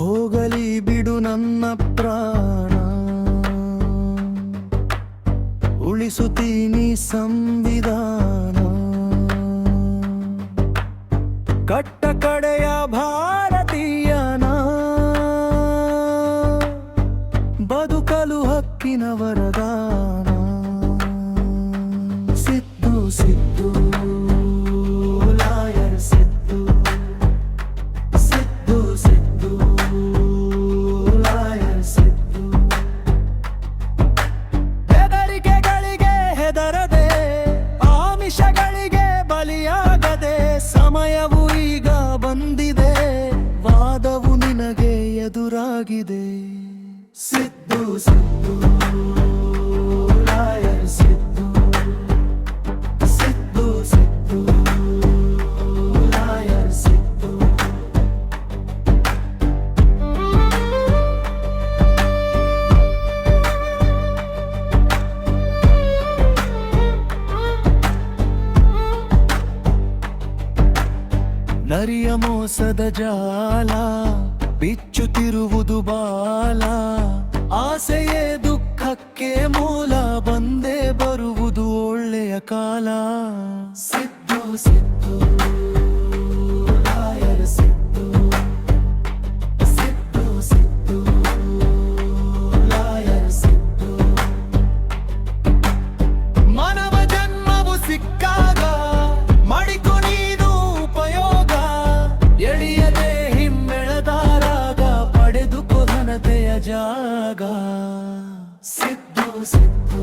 ಹೋಗಲಿ ಬಿಡು ನನ್ನ ಪ್ರಾಣ, ಉಳಿಸುತ್ತೀನಿ ಸಂವಿಧಾನ. ಕಟ್ಟ ಕಡೆಯ ಭಾರತೀಯನ ಬದುಕಲು ಹಕ್ಕಿನ ವರದಾನ. Siddu Siddu lawyer Siddu, Siddu Siddu lawyer Siddu. ಹೆದರಿಕೆಗಳಿಗೆ ಹೆದರದೆ, ಆಮಿಷಗಳಿಗೆ ಬಲಿಯಾಗದೆ, ಸಮಯವು ಈಗ ಬಂದಿದೆ, ವಾದವು ನಿನಗೆ ಎದುರಾಗಿದೆ. Siddu Siddu lawyer Siddu, Siddu Siddu lawyer Siddu. ನರಿಯ ಮೋಸದ ಜಾಲ ಬಿಚ್ಚುತ್ತಿರುವುದು ಬಾಲ, ಆಸೆಯೇ ದುಃಖಕ್ಕೆ ಮೂಲ, ಬಂದೇ ಬರುವುದು ಒಳ್ಳೆಯ ಕಾಲ. Siddu Siddu lawyer Siddu, Siddu Siddu lawyer Siddu. ಮಾನವ ಜನ್ಮವು ಸಿಕ್ಕಾಗ ಮಡಿಕು ನೀನು ಉಪಯೋಗ, ಎಳೆಯದೆ ಹಿಮ್ಮೆಳೆದಾರಾಗ ಪಡೆದುಕೋ ಘನತೆಯ ಜಾಗ. ಸಿದ್ದು ಸಿದ್ದು